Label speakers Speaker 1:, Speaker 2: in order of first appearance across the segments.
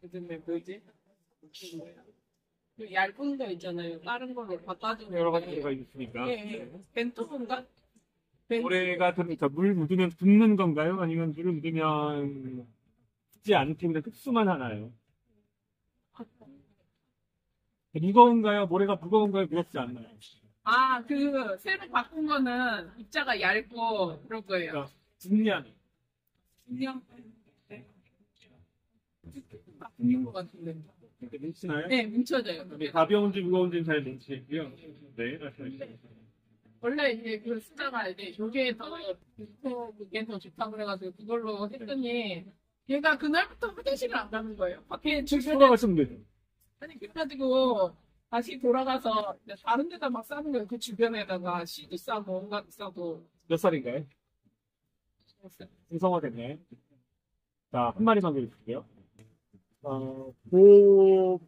Speaker 1: 요즘에 뭐지? 그 얇은 거 있잖아요. 다른 걸로 바꿔주는
Speaker 2: 여러 가지가 있으니까.
Speaker 1: 예, 예. 벤토인가? 벤,
Speaker 2: 모래가 물 묻으면 붓는 건가요? 아니면 물을 묻으면 붓지 않고 그냥 흡수만 하나요? 무거운가요? 모래가 무거운가요? 무겁지 않나요?
Speaker 1: 아, 그, 새로 바꾼 거는 입자가 얇고 그럴 거예요.
Speaker 2: 그러니까 분량.
Speaker 1: 그냥, 바꾼 것 같은데.
Speaker 2: 이렇게 뭉치나요?
Speaker 1: 네, 뭉쳐져요.
Speaker 2: 가벼운지 무거운지는 잘 뭉치고요. 네, 말씀해주세요.
Speaker 1: 원래 이제 그 숫자가 이제 요게 그게 더 좋다고 그래가지고 그걸로 했더니 얘가 그날부터 화장실을 안 가는 거예요. 밖에 주변에
Speaker 2: 돌아가시면 되죠.
Speaker 1: 아니 그래가지고 다시 돌아가서 이제 다른 데다 막 싸는 거예요. 그 주변에다가 씨도 싸고 온갖 싸고.
Speaker 2: 몇 살인가요? 생성화 됐네. 자, 한 마리만 드릴게요. 그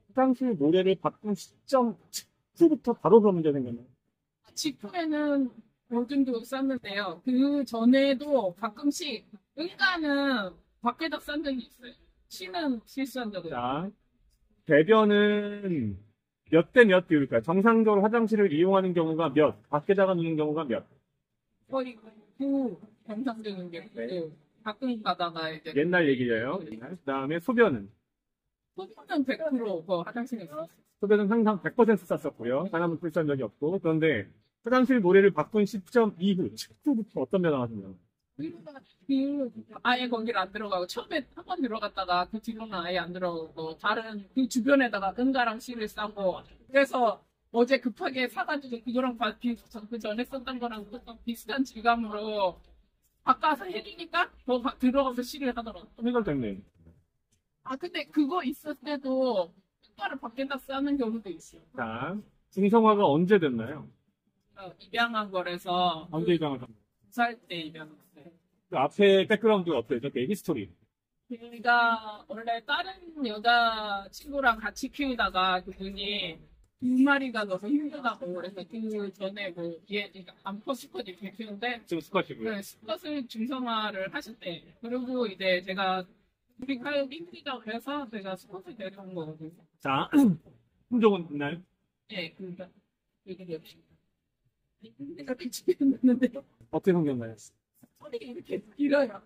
Speaker 2: 화장실 모래를 바꾼 시점 직후부터 바로 그런 문제 생겼나요?
Speaker 1: 직후에는 요즘도 쌌는데요. 그 전에도 가끔씩 응가는 밖에다 싼 적이 있어요. 씨는 실수한 적이 없어요.
Speaker 2: 자, 대변은 몇 대 몇 비율일까요? 정상적으로 화장실을 이용하는 경우가 몇, 밖에다가 놓는 경우가 몇?
Speaker 1: 거의 그 정상적인 게 그 가끔 가다가 이제
Speaker 2: 옛날 얘기예요. 그 다음에 소변은?
Speaker 1: 소변은 100%그 화장실에 있어요.
Speaker 2: 소변은 항상 100% 쌌었고요. 하나만 불싼 적이 없고. 그런데 화장실 모래를 바꾼 시점 이후, 직후부터 어떤 변화가 생겨요?
Speaker 1: 그 아예 거기를 안 들어가고 처음에 한 번 들어갔다가 그 뒤로는 아예 안 들어가고 다른 그 주변에다가 은가랑 씨를 싸고 그래서 어제 급하게 사가지고 그거랑 그 전에 썼던 거랑 비슷한 질감으로 바꿔서 해주니까 더 들어가서 씨를 하더라고.
Speaker 2: 해결됐네.
Speaker 1: 아 근데 그거 있을 때도 은가를 밖에다 싸는 경우도 있어요.
Speaker 2: 자, 중성화가 언제 됐나요?
Speaker 1: 입양한 거라서
Speaker 2: 언제 입양을 했나요?
Speaker 1: 2살 때 입양했어요.
Speaker 2: 그 앞에 백그라운드가 어때요? 저게 히스토리.
Speaker 1: 그러니까 원래 다른 여자 친구랑 같이 키우다가 그분이 두 마리가 너무 힘들다고 그래서 그 전에 얘 암컷 수컷 이렇게 키우는데
Speaker 2: 지금 스쿼시고요.
Speaker 1: 그 수컷을 중성화를 하셨대. 그리고 이제 제가 우리 가족이 힘들다고 해서 제가 수컷을 데려온 거거든요.
Speaker 2: 자, 품종은 있나요?
Speaker 1: 예, 그러니까 이게 역시 내가 집에 있는데
Speaker 2: 어떻게 생겼나요?
Speaker 1: 소리가 이렇게 길어요.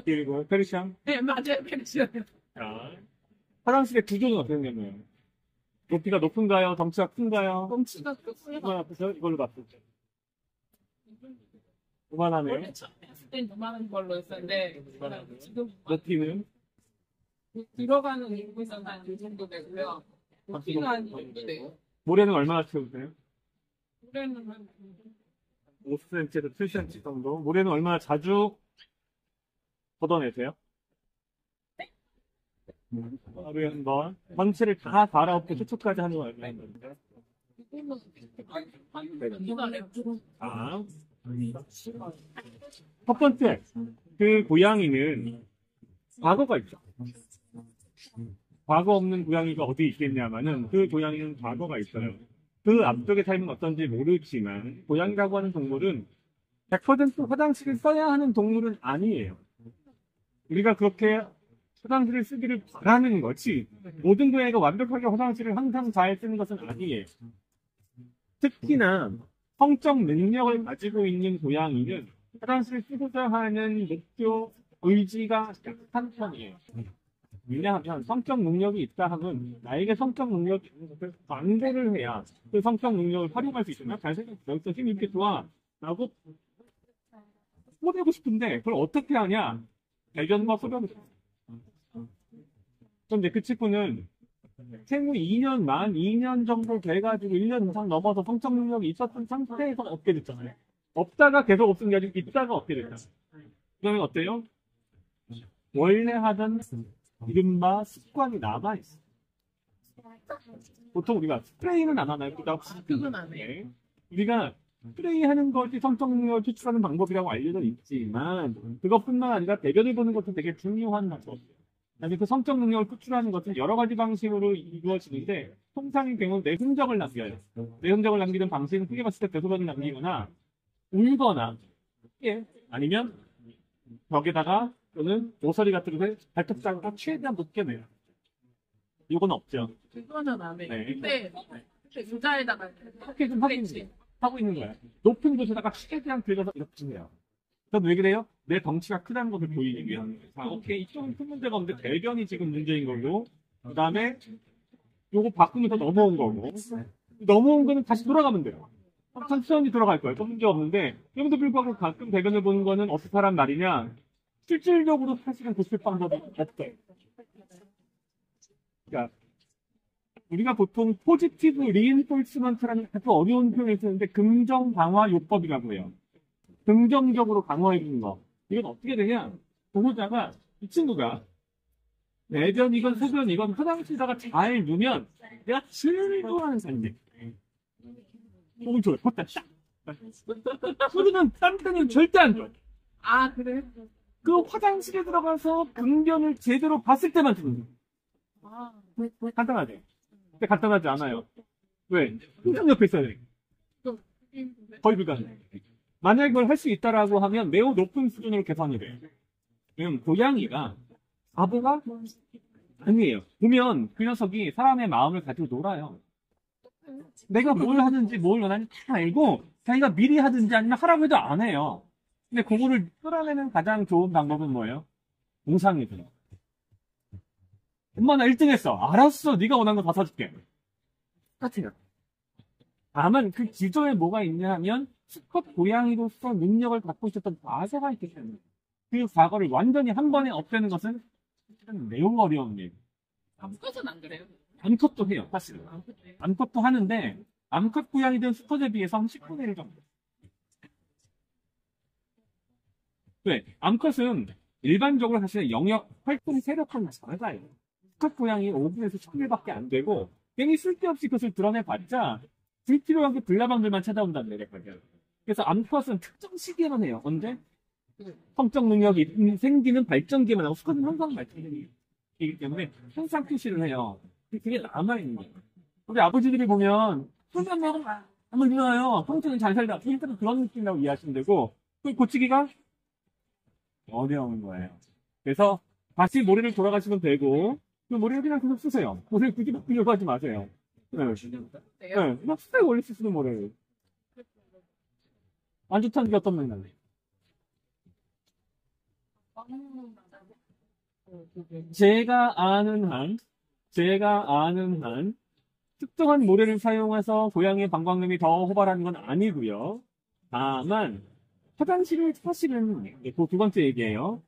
Speaker 2: 그리고 페르시안.
Speaker 1: 네, 맞아요, 펜션이요.
Speaker 2: 자, 화장실의 구조는 어떻게 생겼나요? 높이가 높은가요? 덩치가 큰가요?
Speaker 1: 덩치가 크고요.
Speaker 2: 이건 앞에서 이걸로 봤을 때. 요만하네요.
Speaker 1: 원래 처음 했을 땐 요만한 걸로 했었는데 지금
Speaker 2: 높이는
Speaker 1: 들어가는 인구는 한 이 정도 되고요. 높이는 한이 정도 돼요.
Speaker 2: 모래는 얼마나 채우세요?
Speaker 1: 올해는 한
Speaker 2: 5cm에서 7cm 정도. 모래는 얼마나 자주 걷어내세요? 하루에 한 번. 전체를 다 갈아엎고 추출까지 하는 건 얼마인가요?
Speaker 1: 이거는 한 이달에
Speaker 2: 아, 첫 번째, 그 고양이는 과거가 있죠. 과거 없는 고양이가 어디 있겠냐면은 그 고양이는 과거가 있어요. 그 앞쪽의 삶은 어떤지 모르지만 고양이라고 하는 동물은 100% 화장실을 써야 하는 동물은 아니에요. 우리가 그렇게 화장실을 쓰기를 바라는 거지 모든 고양이가 완벽하게 화장실을 항상 잘 쓰는 것은 아니에요. 특히나 성적 능력을 가지고 있는 고양이는 화장실을 쓰고자 하는 목표 의지가 약한 편이에요. 왜냐하면 성적 능력이 있다 하면 나에게 성적 능력이 있는 것을 광고를 해야 그 성적 능력을 활용할 수 있으면 잘생겼어 여기서 힘이 이렇게 좋아 라고 뽀내고 싶은데 그걸 어떻게 하냐 대변과 소변을 그런데 그 친구는 생후 2년 만 2년 정도 돼가지고 1년 이상 넘어서 성적 능력이 있었던 상태에서 얻게 됐잖아요. 없다가 계속 없은 게 아니고 있다가 얻게 됐잖아요. 그러면 어때요? 원래 하던 이른바 습관이 남아있어. 보통 우리가 스프레이는 안 하나요?
Speaker 1: 그건 안 해요.
Speaker 2: 네. 우리가 스프레이 하는 것이 성적 능력을 추출하는 방법이라고 알려져 있지만 그것뿐만 아니라 배변을 보는 것도 되게 중요한 방법이에요. 그다음에 그 성적 능력을 추출하는 것은 여러 가지 방식으로 이루어지는데 통상의 경우는 내 흔적을 남겨요. 내 흔적을 남기는 방식은 크게 봤을 때 대소변을 남기거나 울거나 아니면 벽에다가 또는 모서리 같은 곳에 발톱장과 최대한 높게 내요. 이건 없죠.
Speaker 1: 그거는 안 해.
Speaker 2: 네.
Speaker 1: 근데 의자에다가
Speaker 2: 이렇게 좀 하고 있는 거야. 높은 곳에다가 최대한 들어서 이렇게 해요. 그럼 왜 그래요? 내 덩치가 크다는 것을 보이기 위한 거예요. 자, 오케이. 이쪽은 큰 문제가 없는데 대변이 지금 문제인 거고, 그 다음에 요거 바꾸면서 넘어온 거고, 넘어온 거는 다시 돌아가면 돼요. 천천히 돌아갈 거예요. 또 문제 없는데, 그럼에도 불구하고 가끔 대변을 보는 거는 어떻게 하란 말이냐? 실질적으로 사실은 고칠 방법이 없대. 그러니까 우리가 보통 포지티브 리인폴스먼트라는 아주 어려운 표현을 쓰는데 긍정 강화 요법이라고 해요. 긍정적으로 강화해 주는 거. 이건 어떻게 되냐? 보호자가 이 친구가 내변이건 소변이건 화장실에다가 잘 누면 내가 제일 좋아하는 사람인데 목을 줘요. 걷다 딱. 그러면 딴 데는 절대 안 줘.
Speaker 1: 아, 그래?
Speaker 2: 그 화장실에 들어가서 긍변을 제대로 봤을 때만 주는 거예요.
Speaker 1: 아,
Speaker 2: 간단하죠? 근데 간단하지 않아요. 왜? 항상 옆에 있어야 돼. 거의 불가능해. 만약 이걸 할 수 있다라고 하면 매우 높은 수준으로 개선이 돼요. 왜냐면 고양이가 바보가 아니에요. 보면 그 녀석이 사람의 마음을 가지고 놀아요. 내가 뭘 하는지 뭘 원하는지 다 알고 자기가 미리 하든지 아니면 하라고 해도 안 해요. 근데 그거를 끌어내는 가장 좋은 방법은 뭐예요? 공상이죠. 엄마 나 1등 했어. 알았어. 네가 원하는 거 다 사줄게. 똑같아요. 다만 그 기존에 뭐가 있냐 하면 수컷 고양이로서 능력을 갖고 있었던 과거가 있기 때문에 그 과거를 완전히 한 번에 없애는 것은 사실은 매우 어려운 일.
Speaker 1: 암컷은 안 그래요?
Speaker 2: 암컷도 해요. 사실은. 암컷도 하는데 암컷 고양이들은 수컷에 비해서 한 10분의 1 정도. 왜? 암컷은 일반적으로 사실 영역 활동 세력은 작아요. 수컷 고양이 5분에서 1000개밖에 안 되고 괜히 쓸데없이 그것을 드러내봤자 불필요한 게 불나방들만 찾아온다는 얘기거든요. 그래서 암컷은 특정 시기에만 해요. 언제? 성적 능력이 생기는 발전기만 하고 수컷은 항상 발전기이기 때문에 항상 표시를 해요. 그게 남아있는 거예요. 우리 아버지들이 보면 소변 먹으면 한번 일어나요. 평소는 잘 살다. 일단은 그런 느낌이라고 이해하시면 되고 그걸 고치기가 어려운 거예요. 그래서 다시 모래를 돌아가시면 되고 그 모래를 그냥 계속 쓰세요. 모래를 굳이 바꾸려고 하지 마세요. 네. 네. 막 쓰세요. 원래 쓰시는 모래를. 안 좋다는 게 어떤 맥락이에요? 제가 아는 한 특정한 모래를 사용해서 고양이의 방광염이 더 호발하는 건 아니고요. 다만 화장실을 사실은 그 두 번째 얘기예요.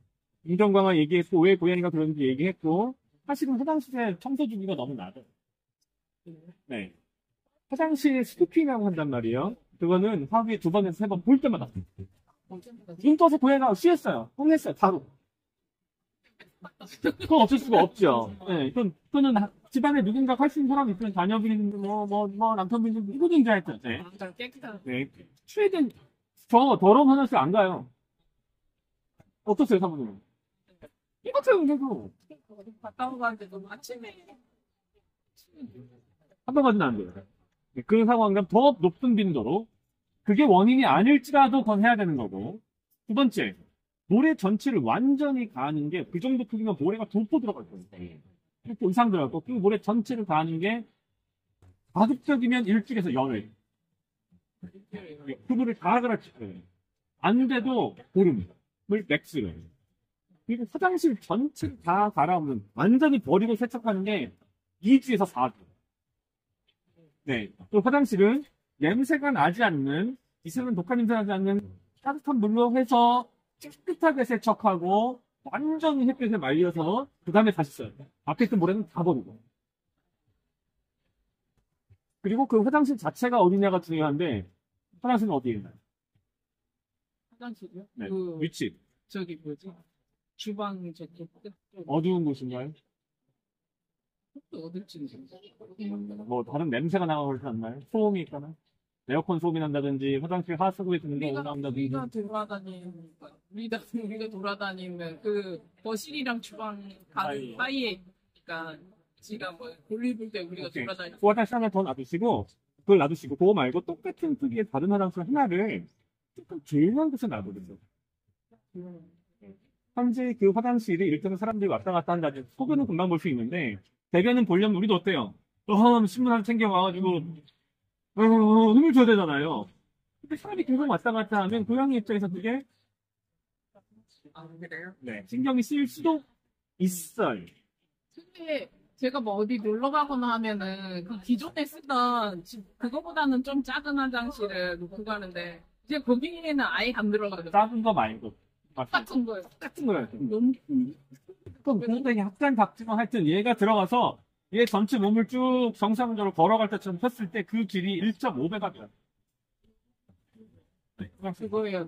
Speaker 2: 인정강화 얘기했고 왜 고양이가 그런지 얘기했고 사실은 화장실에 청소 주기가 너무 낮아요. 네. 화장실 스토킹이라고 한단 말이에요. 그거는 하루에 2번에서 3번 볼 때마다 눈 떠서 고양이가 쉬었어요. 혼냈어요. 바로. 그건 없을 수가 없죠. 네. 그거는 집안에 누군가 할 수 있는 사람이 있으면 자녀분이든 남편분이든 누구든지 하여튼. 네.
Speaker 1: 깨끗한.
Speaker 2: 네. 최대한 저 더러운 화장실 안 가요. 어떠세요, 사모님? 똑같아요, 계속.
Speaker 1: 갔다 오고 가는데도 아침에.
Speaker 2: 한 번까지는 안 돼요. 네, 그 상황이면 더 높은 빈도로 그게 원인이 아닐지라도 그건 해야 되는 거고. 두 번째, 모래 전체를 완전히 가하는 게 그 정도 크기면 모래가 2포 들어갈 거예요. 2포 이상 들어가고 그 모래 전체를 가하는 게 가급적이면 일주일에서 열흘. 그물을 다 갈아치워요. 안 돼도 보름을 맥스로. 그리고 화장실 전체를 다 갈아오면 완전히 버리고 세척하는 게 2주에서 4주. 네. 또 화장실은 냄새가 나지 않는, 이슬은 독한 냄새 나지 않는 따뜻한 물로 해서 깨끗하게 세척하고 완전히 햇볕에 말려서 그 다음에 다시 써요. 앞에 있던 모래는 다 버리고. 그리고 그 화장실 자체가 어디냐가 중요한데 화장실은 어디에 있나요?
Speaker 1: 화장실이요?
Speaker 2: 네.
Speaker 1: 그
Speaker 2: 위치.
Speaker 1: 저기 뭐지? 주방 저기
Speaker 2: 어두운 곳인가요?
Speaker 1: 어딜지
Speaker 2: 뭐 다른 냄새가 나고 그러지 않나요? 소음이 있거나 에어컨 소음이 난다든지 화장실 하수구에 드는 게 올라온다든지
Speaker 1: 우리가 돌아다니는 그 거실이랑 주방 가는 사이에 그러니까 지금 뭐 볼일 때 우리가
Speaker 2: 오케이.
Speaker 1: 돌아다니는
Speaker 2: 그 화장실 하나 더 놔두시고 그걸 놔두시고 그거 말고 똑같은 크기의 다른 화장실 하나를 조금 조용한 곳에 놔두세요. 현재 그 화장실이 이를테면 사람들이 왔다 갔다 한다든지 소변은 금방 볼 수 있는데 대변은 보려면 우리도 어때요? 신문 하나 챙겨 와가지고 눈을 줘야 되잖아요. 근데 사람이 계속 왔다 갔다 하면 고양이 입장에서 그게
Speaker 1: 아, 그래요?
Speaker 2: 네, 신경이 쓰일 수도 있어요.
Speaker 1: 근데 제가 뭐 어디 놀러 가거나 하면은 그 기존에 쓰던 그거보다는 좀 작은 화장실을 놓고 가는데 이제 거기에는 아예 안 들어가요.
Speaker 2: 작은 거 말고
Speaker 1: 똑같은 거예요.
Speaker 2: 똑같은 거예요.
Speaker 1: 너무
Speaker 2: 그럼 굉장히 약간 작지만 하여튼 얘가 들어가서 얘 전체 몸을 쭉 정상적으로 걸어갈 때처럼 폈을 때 그 길이 1.5배가 돼요. 네,
Speaker 1: 그거예요.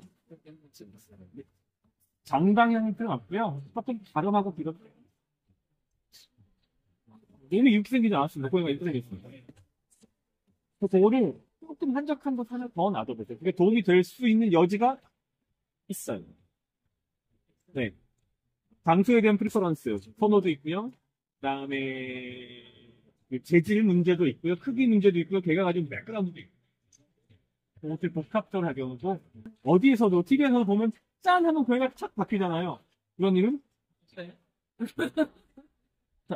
Speaker 2: 정방향일 필요는 없고요. 조금 가름하고 길어도 돼요. 얘는 이렇게 생기지 않았습니다. 고양이가 이렇게 생겼습니다. 그래서 그거를 조금 한적한 곳 하나 더 놔둬보세요. 그게 도움이 될 수 있는 여지가 있어요. 네. 장소에 대한 프리퍼런스, 선호도 있고요. 그다음에 재질 문제도 있고요. 크기 문제도 있고요. 걔가 가지고 백그라운드도 있고. 그것들 복합적으로 작용하고 어디에서도 TV에서 보면 짠 하면 고양이가 착 바뀌잖아요. 이런 일은?
Speaker 1: 네.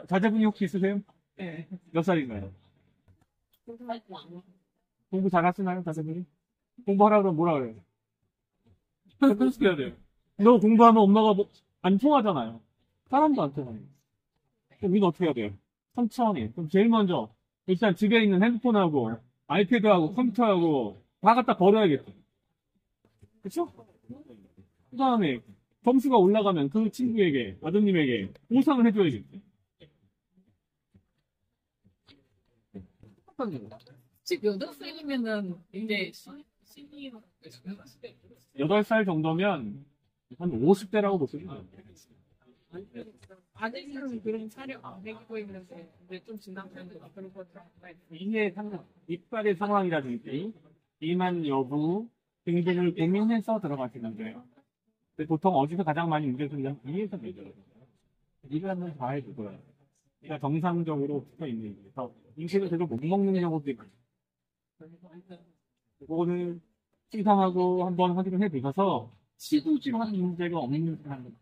Speaker 2: 자제분이 혹시 있으세요?
Speaker 1: 네.
Speaker 2: 몇 살인가요? 공부 잘하시나요, 자제분이? 공부하라 그러면 뭐라 그래요? 어떻게 해야 돼요? 너 공부하면 엄마가 안 통하잖아요. 사람도 안 통해요. 그럼 우리는 어떻게 해야 돼요? 천천히. 그럼 제일 먼저 일단 집에 있는 핸드폰하고 아이패드하고 컴퓨터하고 다 갖다 버려야겠죠. 그쵸? 그 다음에 점수가 올라가면 그 친구에게, 아드님에게 보상을 해줘야겠죠.
Speaker 1: 지금 8살이면은 이제 신이
Speaker 2: 8살 정도면 한 50대라고 보시면 돼요.
Speaker 1: 아직은 그런 사료 안 먹이고 있는데 이제 좀 지나면 그런 거
Speaker 2: 이해 상황, 이빨의 상황이라든지 이만 여부 등등을 고민해서 들어가시는 거예요. 근데 보통 어디서 가장 많이 문제를 생기냐면 이해서 내줘요. 이를 한번 다 해주고요. 그러니까 정상적으로 붙어 있는 그래서 인식을 제대로 못 먹는 경우도 있고 그거는 시상하고 한번 확인을 해보셔서 시도질환 문제가 없는 사람.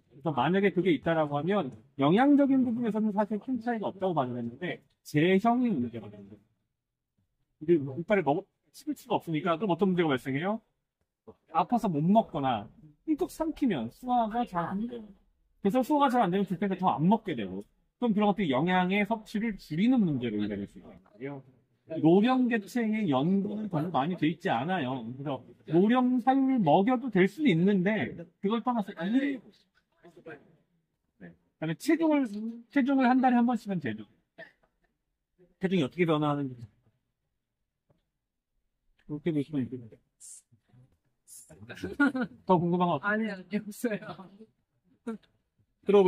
Speaker 2: 그래서 만약에 그게 있다라고 하면 영양적인 부분에서는 사실 큰 차이가 없다고 봐야되는데 제형이 문제가 되는 거예요. 근데 이빨을 씹을 수가 없으니까 그럼 어떤 문제가 발생해요? 아파서 못 먹거나 꿀꺽 삼키면 소화가 잘 안 돼요. 그래서 소화가 잘 안 되면 줄 때는 더 안 먹게 되고 그럼 그런 것들이 영양의 섭취를 줄이는 문제로 이어질 수 있는 거예요. 노령 개체의 연구는 별로 많이 돼 있지 않아요. 그래서 노령 사유를 먹여도 될 수는 있는데 그걸 떠나서 네. 그다음에 체중을 한 달에 한 번씩은 재죠. 체중이 어떻게 변화하는지 그렇게 보시면 있습니다. 더 궁금한 거
Speaker 1: 아니, 없어요.
Speaker 2: 들어볼